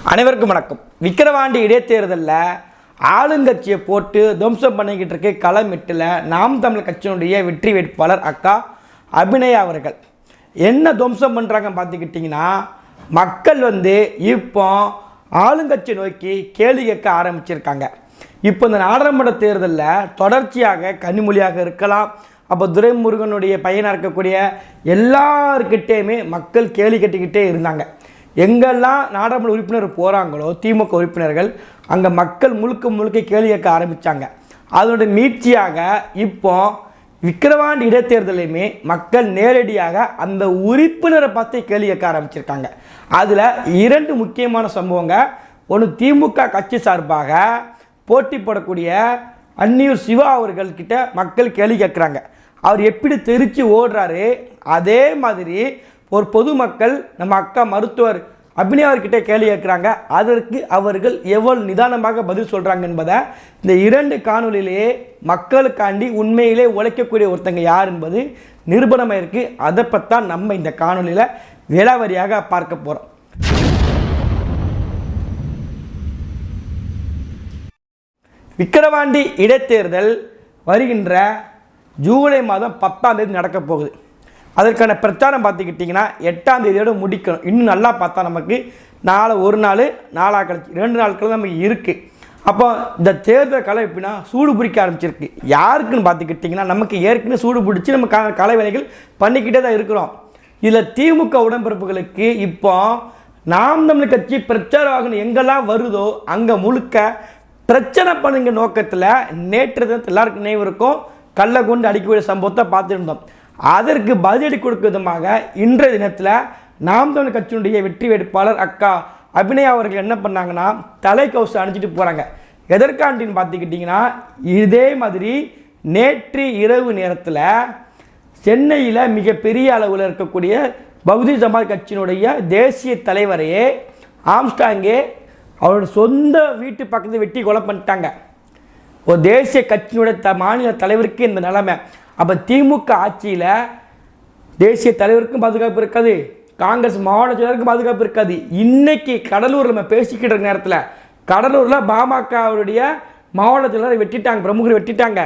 அனைவருக்கும் வணக்கம். விக்கிரவாண்டி இடைத்தேர்தலில் ஆளுங்கட்சியை போட்டு துவம்சம் பண்ணிக்கிட்டு இருக்க களமிட்டில் நாம் தமிழர் கட்சியினுடைய வெற்றி வேட்பாளர் அக்கா அபிநயா அவர்கள் என்ன துவம்சம் பண்ணுறாங்க பார்த்துக்கிட்டிங்கன்னா, மக்கள் இப்போ ஆளுங்கட்சியை நோக்கி கேள்வி கேட்க ஆரம்பிச்சிருக்காங்க. இப்போ இந்த நாடாளுமன்ற தேர்தலில் தொடர்ச்சியாக கனிமொழியாக இருக்கலாம், அப்போ துரைமுருகனுடைய பையனாக இருக்கக்கூடிய எல்லாருக்கிட்டேயுமே மக்கள் கேள்வி கேட்டுக்கிட்டே இருந்தாங்க. எங்கெல்லாம் நாடாளுமன்ற உறுப்பினர் போகிறாங்களோ திமுக உறுப்பினர்கள் அங்கே மக்கள் முழுக்க கேள்வி கேட்க ஆரம்பித்தாங்க. அதனுடைய மீட்சியாக இப்போ விக்கிரவாண்டி இடைத்தேர்தலையுமே மக்கள் நேரடியாக அந்த உறுப்பினரை பார்த்து கேள்வி கேட்க ஆரம்பிச்சிருக்காங்க. அதில் இரண்டு முக்கியமான சம்பவங்க. ஒன்று, திமுக கட்சி சார்பாக போட்டி போடக்கூடிய அன்னியூர் சிவா அவர்கள்கிட்ட மக்கள் கேள்வி கேட்குறாங்க. அவர் எப்படி தெரிச்சு ஓடுறாரு, அதே மாதிரி ஒரு பொதுமக்கள் நம்ம அக்கா மருத்துவர் அபிநயா அவர்கிட்ட கேள்வி கேட்குறாங்க. அதற்கு அவர்கள் எவ்வளவு நிதானமாக பதில் சொல்கிறாங்க என்பதை இந்த இரண்டு காணொலியிலேயே மக்களுக்காண்டி உண்மையிலே உழைக்கக்கூடிய ஒருத்தங்க யார் என்பது நிரூபணமாக இருக்குது. அதை பற்றி நம்ம இந்த காணொலியில் விலாவரியாக பார்க்க போகிறோம். விக்கிரவாண்டி இடைத்தேர்தல் வருகின்ற ஜூலை மாதம் 10ஆம் தேதி நடக்க போகுது. அதற்கான பிரச்சாரம் பார்த்துக்கிட்டிங்கன்னா 8ஆம் தேதியோடு முடிக்கணும். இன்னும் நல்லா பார்த்தா நமக்கு ஒரு நாள் கழிச்சு 2 நாட்கள் நமக்கு இருக்குது. அப்போ இந்த தேர்தல் கலை எப்படின்னா சூடு பிடிக்க ஆரம்பிச்சிருக்கு. யாருக்குன்னு பார்த்துக்கிட்டிங்கன்னா, நமக்கு ஏற்கனவே சூடு பிடிச்சி நம்ம கலை வேலைகள் பண்ணிக்கிட்டே தான் இருக்கிறோம். இதில் திமுக உடன்பிறப்புகளுக்கு இப்போ நாம் தமிழர் கட்சி பிரச்சாரம் ஆகணும் எங்கெல்லாம் வருதோ அங்கே முழுக்க பிரச்சனை பண்ணுங்க நோக்கத்தில் நேற்று தினத்தில் எல்லாருக்கும் நினைவிருக்கும் கல்லை கொண்டு அடிக்கக்கூடிய சம்பவத்தை பார்த்துருந்தோம். அதற்கு பதிலடி கொடுக்கும் விதமாக இன்றைய தினத்தில் நாம் தமிழர் கட்சியினுடைய வெற்றி வேட்பாளர் அக்கா அபிநயா அவர்கள் என்ன பண்ணாங்கன்னா, தலைக்கவசம் அணிஞ்சிட்டு போகிறாங்க. எதற்காண்டின்னு பார்த்துக்கிட்டிங்கன்னா, இதே மாதிரி நேற்று இரவு நேரத்தில் சென்னையில் மிகப்பெரிய அளவில் இருக்கக்கூடிய பகுஜன் சமாஜ் கட்சியினுடைய தேசிய தலைவரையே ஆம்ஸ்டாங்கே அவரோட சொந்த வீட்டு பக்கத்தில் வெட்டி கொலை பண்ணிட்டாங்க. ஒரு தேசிய கட்சியினுடைய மாநில தலைவருக்கு இந்த நிலைமை. அப்போ திமுக ஆட்சியில் தேசிய தலைவருக்கும் பாதுகாப்பு இருக்காது, காங்கிரஸ் மாவட்ட செயலருக்கும் பாதுகாப்பு இருக்காது. இன்னைக்கு கடலூரில் நம்ம பேசிக்கிட்டு இருக்க நேரத்தில் கடலூரில் பாமகவுடைய மாவட்ட செயலரை வெட்டிட்டாங்க, பிரமுகரை வெட்டிட்டாங்க.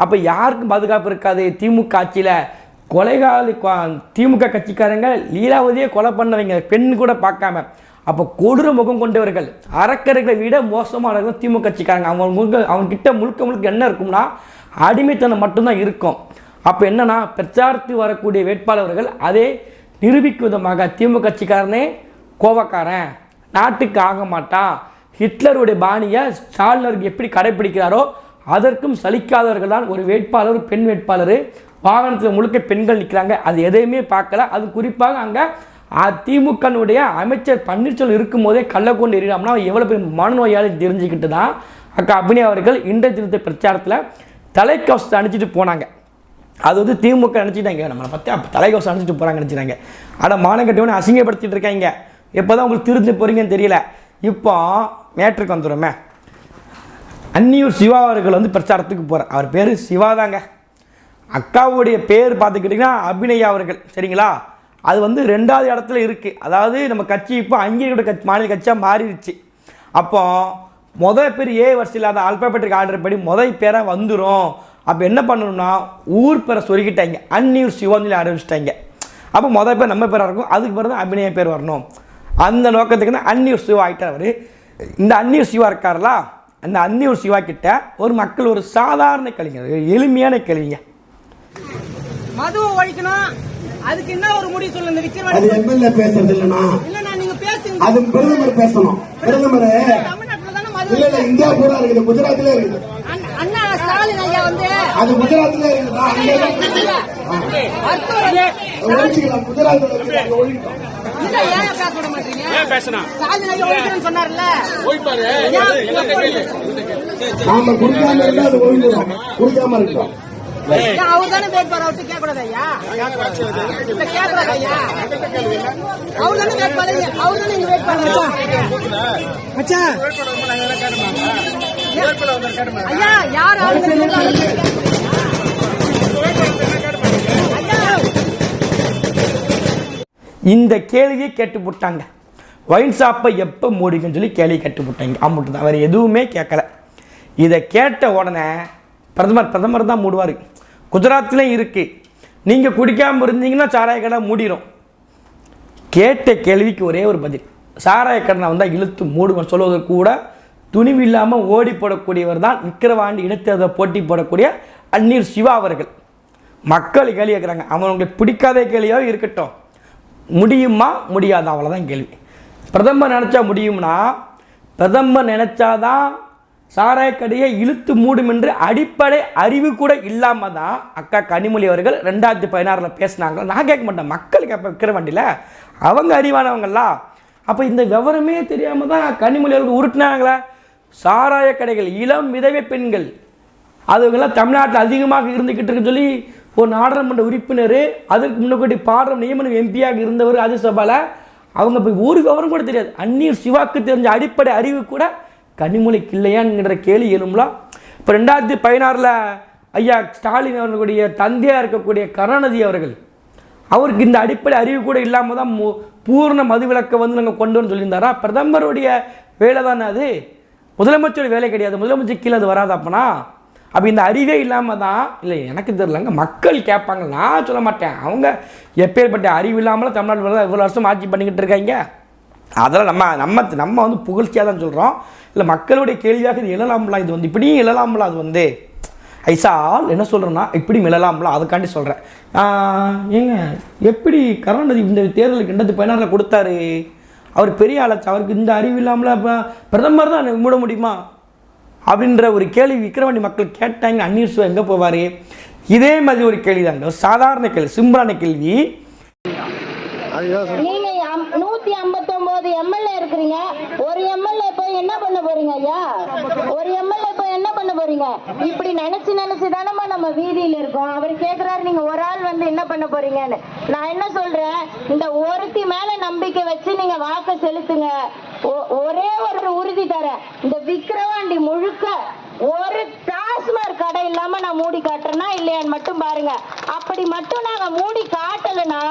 அப்போ யாருக்கும் பாதுகாப்பு இருக்காது. திமுக ஆட்சியில் கொலைகாலி திமுக கட்சிக்காரங்க லீலாவதியை கொலை பண்ணவங்க, பெண் கூட பார்க்காம. அப்போ கொடூர முகம் கொண்டவர்கள், அறக்கரைகளை விட மோசமானவர்கள் திமுக கட்சிக்காரங்க. அவங்ககிட்ட முழுக்க என்ன இருக்கும்னா அடிமைத்தனம் மட்டும்தான் இருக்கும். அப்போ என்னன்னா, பிரச்சாரத்துக்கு வரக்கூடிய வேட்பாளர்கள் அதை நிரூபிக்கும் விதமாக திமுக கட்சிக்காரனே கோவக்காரன், நாட்டுக்கு ஆக மாட்டான், ஹிட்லருடைய பாணியை ஸ்டாலினருக்கு எப்படி கடைப்பிடிக்கிறாரோ அதற்கும் சலிக்காதவர்கள் தான் ஒரு வேட்பாளர், பெண் வேட்பாளர். வாகனத்தில் முழுக்க பெண்கள் நிற்கிறாங்க. அது எதையுமே பார்க்கல. அது குறிப்பாக அங்கே திமுகனுடைய அமைச்சர் பன்னீர்செல்வம் இருக்கும் போதே கள்ள கொண்டு எறிடாம்னா எவ்வளோ பெரிய மனநோயாளி தெரிஞ்சுக்கிட்டு தான் அக்கா அபிநயா அவர்கள் இன்றைய தினத்தை பிரச்சாரத்தில் தலைக்கவசத்தை அணிச்சிட்டு போனாங்க. அது திமுக நினச்சிட்டாங்க, நம்மளை பற்றி அப்போ தலைக்கவசம் அணிச்சிட்டு போகிறாங்க நினச்சிட்டாங்க. ஆனால் மானக்கட்டவனே அசிங்கப்படுத்திட்டு இருக்காங்க. எப்போ தான் உங்களுக்கு திருந்து போகிறீங்கன்னு தெரியல. இப்போ மேட்ருக்கு வந்துடுமே, அன்னியூர் சிவா அவர்கள் பிரச்சாரத்துக்கு போகிறார். அவர் பேர் சிவா தாங்க. அக்காவுடைய பேர் பார்த்துக்கிட்டிங்கன்னா அபிநயா அவர்கள், சரிங்களா? அது 2வது இடத்துல இருக்குது. அதாவது நம்ம கட்சி இப்போ அங்கீகரிக்கப்பட்ட கட்சி, மாநில கட்சியாக மாறிடுச்சு. அப்போ முதல் பேர் வரிசை இல்லாத ஆல்பாபெட்டிக் ஆர்டர் படி முதல் பேராக வந்துடும். அப்போ என்ன பண்ணணும்னா ஊர் பேரை சொருக்கிட்டாங்க, அன்னியூர் சிவான்னு ஆரம்பிச்சிட்டாங்க. அப்போ முதல் பேர் நம்ம பேராக இருக்கும், அதுக்கு பிறகு தான் அபிநயா பேர் வரணும். அந்த நோக்கத்துக்கு தான் அன்னியூர் சிவா ஆகிட்டார் அவர். இந்த அன்னியூர் சிவா இருக்கார்ல, அந்த அன்னியூர் சிவா கிட்ட ஒரு மக்கள் ஒரு சாதாரண கேள்விங்க, எளிமையான கேள்விங்க. மதுவை ஒழிக்கணும், அதுக்கு என்ன ஒரு முடிவு சொல்லுங்க. அது எம்எல்ஏ பேசுறது இல்லனா, இல்லனா நீங்க பேசுங்க. அது பிரதமர் பேசணும். பிரதமர் இல்ல இந்தியா பூரா இருக்குது, குஜராத்ல இருக்குது. அண்ணா ஸ்டாலின் ஐயா அது குஜராத்ல இருக்குதா? ஒழிச்சிக்கலாம், குஜராத்ல இருக்குது, அங்க ஒழிக்கணும். இல்ல ஏன் பேச விட மாட்டீங்க? ஏன் பேசணும்? ஸ்டாலின் ஐயா ஒழிக்கணும்னு சொன்னார்ல, ஒழிப்பாரு. நாம குடிக்காம இருந்தா அது ஒழிஞ்சிடும், குடிக்காம இருக்கோம். அவர் தானே வேட்பாளர், அவர்கிட்ட கேட்கக்கூடாது ஐயா? கேட்கக்கூடாது ஐயா, அவர் தானே வேட்பாளர், அவர் தானே நீங்க வேட்பாளர் ஐயா. யார் இந்த கேள்வியை கேட்டு போட்டாங்க. ஒயின் ஷாப்பை எப்போ மூடிங்கன்னு சொல்லி கேள்வி கட்டுப்பட்டாங்க. அம்முட்டு தான், வேறு எதுவுமே கேட்கல. இதை கேட்ட உடனே பிரதமர் தான் மூடுவார். குஜராத்லேயும் இருக்குது. நீங்கள் குடிக்காமல் இருந்தீங்கன்னா சாராய கடை மூடிடும். கேட்ட கேள்விக்கு ஒரே ஒரு பதில், சாராய கடனை வந்தால் இழுத்து மூடுவேன் சொல்வதற்கு கூட துணிவு இல்லாமல் ஓடி போடக்கூடியவர் தான் விக்கிரவாண்டி இடைத்தேர்தல் போட்டி போடக்கூடிய அந்நீர் சிவா அவர்கள். மக்கள் கேள்வி கேட்குறாங்க, அவங்களுக்கு பிடிக்காத கேள்வியோ இருக்கட்டும், முடியுமா முடியாதா, அவ்வளோதான் கேள்வி. பிரதமர் நினச்சா முடியும்னா, பிரதமர் நினச்சாதான் சாராய கடையை இழுத்து மூடும் என்று அடிப்படை அறிவு கூட இல்லாமல் தான் அக்கா கனிமொழி அவர்கள் 2016 பேசினாங்க. நான் கேட்க மாட்டேன், மக்கள் கேட்ப விக்கிரவாண்டியில் அவங்க அறிவானவங்களா. அப்போ இந்த விவரமே தெரியாமல் தான் கனிமொழி அவர்கள் உருட்டினாங்களே. சாராய கடைகள், இளம் விதவை பெண்கள், அதுவங்கெல்லாம் தமிழ்நாட்டில் அதிகமாக இருந்துக்கிட்டு இருக்குன்னு சொல்லி ஒரு நாடாளுமன்ற உறுப்பினர், அதற்கு முன்னாடி பாடுற நியமனம் எம்பியாக இருந்தவர் ராஜ்யசபாவில், அவங்க போய் ஒரு விவரம் கூட தெரியாது. அந்நீர் சிவாக்கு தெரிஞ்ச அடிப்படை அறிவு கூட கனிமொழிக்கு இல்லையாங்கிற கேள்வி எழும்பலாம். இப்போ 2016 ஐயா ஸ்டாலின் அவர்களுடைய தந்தையாக இருக்கக்கூடிய கருணாநிதி அவர்கள், அவருக்கு இந்த அடிப்படை அறிவு கூட இல்லாமல் தான் பூர்ண மதுவிலக்கை வந்து நாங்கள் கொண்டு வந்து சொல்லியிருந்தாரா? பிரதமருடைய வேலை தானே அது, முதலமைச்சருடைய வேலை கிடையாது. முதலமைச்சர் கீழே அது வராது. அப்போ இந்த அறிவே இல்லாமல் தான், இல்லை எனக்கு தெரியலங்க, மக்கள் கேட்பாங்க, நான் சொல்ல மாட்டேன். அவங்க எப்பேற்பட்ட அறிவு இல்லாமல் தமிழ்நாட்டில் இவ்வளோ வருஷம் ஆட்சி பண்ணிக்கிட்டு இருக்காங்க. அதெல்லாம் நம்ம வந்து புகழ்ச்சியாக தான் சொல்கிறோம். இல்லை மக்களுடைய கேள்வியாக இது எழலாம்லாம், இது வந்து இப்படியும் எழலாம்லாம், அது வந்து ஐசால் என்ன சொல்கிறேன்னா இப்படியும் எழலாம்லாம், அதுக்காண்டி சொல்கிறேன். ஏங்க எப்படி கருணாநிதி இந்த தேர்தலுக்கு 2016 கொடுத்தாரு? அவர் பெரிய ஆளாச்சு, அவருக்கு இந்த அறிவு இல்லாமல் இப்போ பிரதமர் தான் மூட முடியுமா அப்படின்ற ஒரு கேள்வி விக்கிரவாண்டி மக்கள் கேட்டாங்க. அந்நீர் சிவா எங்கே போவார்? இதே மாதிரி ஒரு கேள்வி தாங்க, சாதாரண கேள்வி, சிம்பிளான கேள்வி. நீங்க 159 எம்எல்ஏ இருக்கிறீங்க, ஒரு எம்எல்ஏ போய் என்ன பண்ண போறீங்க ஐயா? ஒரு எம்எல்ஏ போய் என்ன பண்ண போறீங்க? இப்படி நினைச்சு தானமா நம்ம வீதியில இருக்கோம். அவர் கேக்குறாரு நீங்க ஒரு ஆள் வந்து என்ன பண்ண போறீங்கன்னு. நான் என்ன சொல்றேன், இந்த ஒருத்தி மேல நம்பிக்கை வச்சு நீங்க வாக்கு செலுத்துங்க. ஒரே ஒரு உறுதி தரேன், இந்த விக்கிரவாண்டி முழுக்க ஒரு டாஸ்மாக் கடை இல்லாம நான் மூடி காட்டுறேன்னா இல்லையான்னு மட்டும் பாருங்க. அப்படி மட்டும் நாங்க மூடி காட்டலனா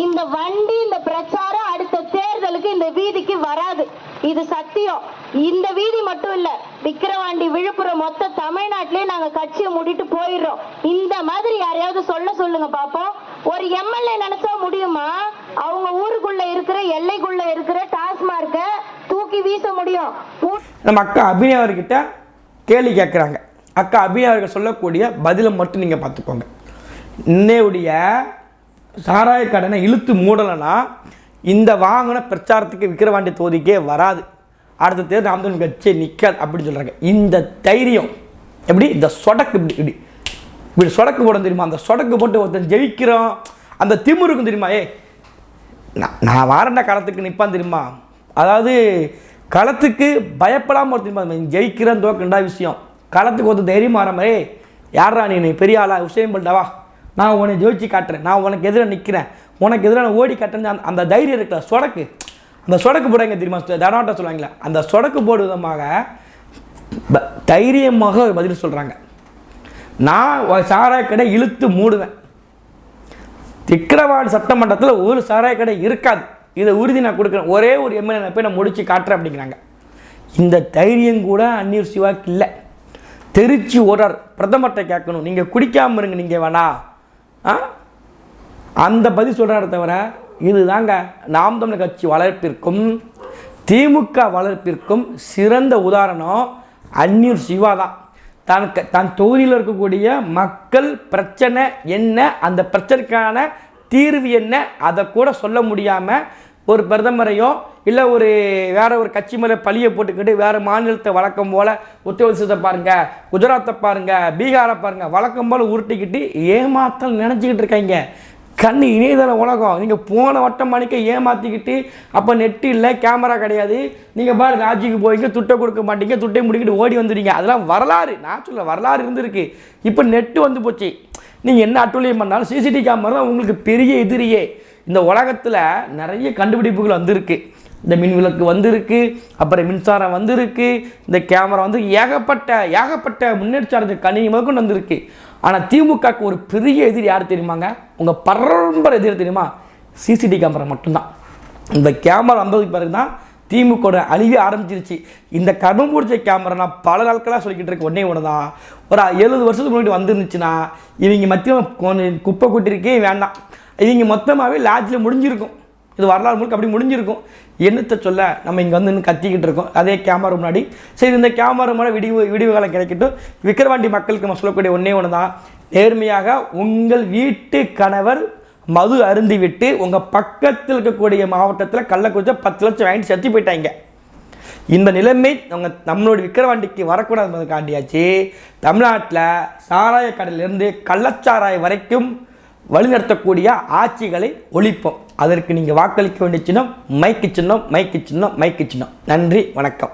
இந்த வண்டி, இந்த பிரச்சாரம் அடுத்த தேர்தலுக்கு இந்த வீதிக்கு வராது. இது சத்தியம். இந்த வீதி மட்டும் இல்ல, விக்கிரவாண்டி, விழுப்புரம், மொத்த தமிழ்நாட்டிலே நாங்க கட்சியை மூடிட்டு போயிடுறோம். இந்த மாதிரி யாரையாவது சொல்லுங்க பாப்போம். ஒரு எம்எல்ஏ நினைச்சா முடியுமா? அவங்க ஊருக்குள்ள இருக்கிற, எல்லைக்குள்ள இருக்கிற டாஸ்மார்க்க தூக்கி வீச முடியும். நம்ம அக்கா அபிநயா அவர்கிட்ட கேள்வி கேட்குறாங்க. அக்கா அபிநயா அவர்கள் சொல்லக்கூடிய பதிலை மட்டும் நீங்கள் பார்த்துக்கோங்க. இன்னையுடைய சாராய கடனை இழுத்து மூடலைன்னா இந்த வாங்கின பிரச்சாரத்துக்கு விக்கிரவாண்டி தொகுதிக்கே வராது, அடுத்த தேர்தல் நாம் தமிழர் கட்சி நிற்காது அப்படின்னு சொல்கிறாங்க. இந்த தைரியம் எப்படி, இந்த சொடக்கு இப்படி சொடக்கு போட தெரியுமா? அந்த சொடக்கு போட்டு ஒருத்தன் ஜெயிக்கிறோம், அந்த திமுருக்கும் தெரியுமா? நான் வாரண்ட களத்துக்கு நிற்பான் தெரியுமா? அதாவது களத்துக்கு பயப்படாமல் ஒரு தெரியுமா, ஜெயிக்கிறேன் தோக்கண்டா விஷயம். களத்துக்கு ஒருத்தர் தைரியமாக வர மாதிரி, யாரா நீ பெரிய ஆளா, விஷயம் பண்ணிட்டவா, நான் உன்னை ஜெயிச்சு காட்டுறேன், நான் உனக்கு எதிராக நிற்கிறேன், உனக்கு எதிராக நான் ஓடி காட்டுறேன், அந்த தைரியம் இருக்கிற சொடக்கு, அந்த சொடக்கு போடுங்க தெரியுமா, தடாட்ட சொல்லுவாங்களே, அந்த சொடக்கு போடு விதமாக தைரியமாக ஒரு பதில் சொல்கிறாங்க. நான் சாராய கடை இழுத்து மூடுவேன், விக்கிரவாண்டி சட்டமன்றத்தில் ஒரு சாராய கடை இருக்காது, இதை உறுதி நான் கொடுக்குறேன், ஒரே ஒரு எம்எல்ஏ போய் நான் முடிச்சு காட்டுறேன் அப்படிங்கிறாங்க. இந்த தைரியம் கூட அந்நீர் சிவாக்கு இல்லை. தெரிச்சு ஓடுறார். பிரதமர்கிட்ட கேட்கணும், நீங்கள் குடிக்காமல் இருங்க, நீங்கள் வேணா அந்த பதில் சொல்கிறார தவிர, இதுதாங்க நாம் தமிழர் கட்சி வளர்ப்பிற்கும் திமுக வளர்ப்பிற்கும் சிறந்த உதாரணம் அந்நீர் சிவா தான். தான் தொகுதியில் இருக்கக்கூடிய மக்கள் பிரச்சனை என்ன, அந்த பிரச்சனைக்கான தீர்வு என்ன, அதை கூட சொல்ல முடியாமல் ஒரு பிரதமரையோ இல்லை ஒரு வேற ஒரு கட்சி மேலே பழியை போட்டுக்கிட்டு வேறு மாநிலத்தை வழக்கம் போல் உத்தரப்பிரதேசத்தை பாருங்கள், குஜராத்தை பாருங்கள், பீகாரை பாருங்கள், வழக்கம் போல் உருட்டிக்கிட்டு ஏமாத்தல் நினச்சிக்கிட்டு இருக்காங்க. கண்ணு இணையதள உலகம். நீங்கள் போன வட்டம் மணிக்க ஏமாற்றிக்கிட்டு, அப்போ நெட்டு இல்லை, கேமரா கிடையாது, நீங்கள் பாரு ராஜிக்கு போய்ங்க, துட்டை கொடுக்க மாட்டீங்க, துட்டை முடிக்கிட்டு ஓடி வந்துடுங்க. அதெல்லாம் வரலாறு, நான் சொல்ல வரலாறு இருந்திருக்கு. இப்போ நெட்டு வந்து போச்சு. நீங்கள் என்ன அட்டூழியம் பண்ணாலும் சிசிடிவி கேமரா தான் உங்களுக்கு பெரிய எதிரியே. இந்த உலகத்தில் நிறைய கண்டுபிடிப்புகள் வந்திருக்கு. இந்த மின் விளக்கு வந்திருக்கு, அப்புறம் மின்சாரம் வந்திருக்கு, இந்த கேமரா வந்து ஏகப்பட்ட முன்னேற்ற கணினி முதற்கொண்டு வந்திருக்கு. ஆனால் திமுகவுக்கு ஒரு பெரிய எதிரி யார் தெரியுமாங்க? உங்கள் பரம்பரை எதிரி தெரியுமா? சிசிடிவி கேமரா மட்டும்தான். இந்த கேமரா வந்ததுக்கு பிறகு தான் திமுக அழிவே ஆரம்பிச்சிருச்சு. இந்த கடும் பிடிச்ச கேமரா நான் பல நாட்களாக சொல்லிக்கிட்டு இருக்கேன். ஒன்று தான் ஒரு 70 வருஷத்துக்கு முன்னாடி வந்துருந்துச்சுன்னா இவங்க மத்தியம் கொஞ்சம் குப்பை கொட்டிருக்கே வேண்டாம், இவங்க மொத்தமாகவே லாட்ஜில் முடிஞ்சிருக்கும். இது வரலாறு முழுக்க அப்படி முடிஞ்சிருக்கும். என்னத்தை சொல்ல நம்ம இங்கே வந்து இன்னும் கத்திக்கிட்டு இருக்கோம் அதே கேமரா முன்னாடி. சரி, இந்த கேமரா முன்னாடி விடிவு காலம் கிடைக்கட்டும். விக்கிரவாண்டி மக்களுக்கு நம்ம சொல்லக்கூடிய ஒன்று தான், நேர்மையாக உங்கள் வீட்டு கணவர் மது அருந்திவிட்டு உங்கள் பக்கத்தில் இருக்கக்கூடிய மாவட்டத்தில் கள்ளக்குறிச்சி 10 லட்சம் வாங்கிட்டு செத்து போயிட்டாங்க. இந்த நிலைமை நம்மளுடைய விக்கிரவாண்டிக்கு வரக்கூடாது என்பதற்காண்டியாச்சு தமிழ்நாட்டில் சாராய கடையிலிருந்து கள்ளச்சாராய வரைக்கும் வழிநடத்தக்கூடிய ஆட்சிகளை ஒழிப்போம். அதற்கு நீங்கள் வாக்களிக்க வேண்டிய சின்னம் மைக்கு சின்னம், மைக்கு சின்னம், மைக்கு சின்னம். நன்றி, வணக்கம்.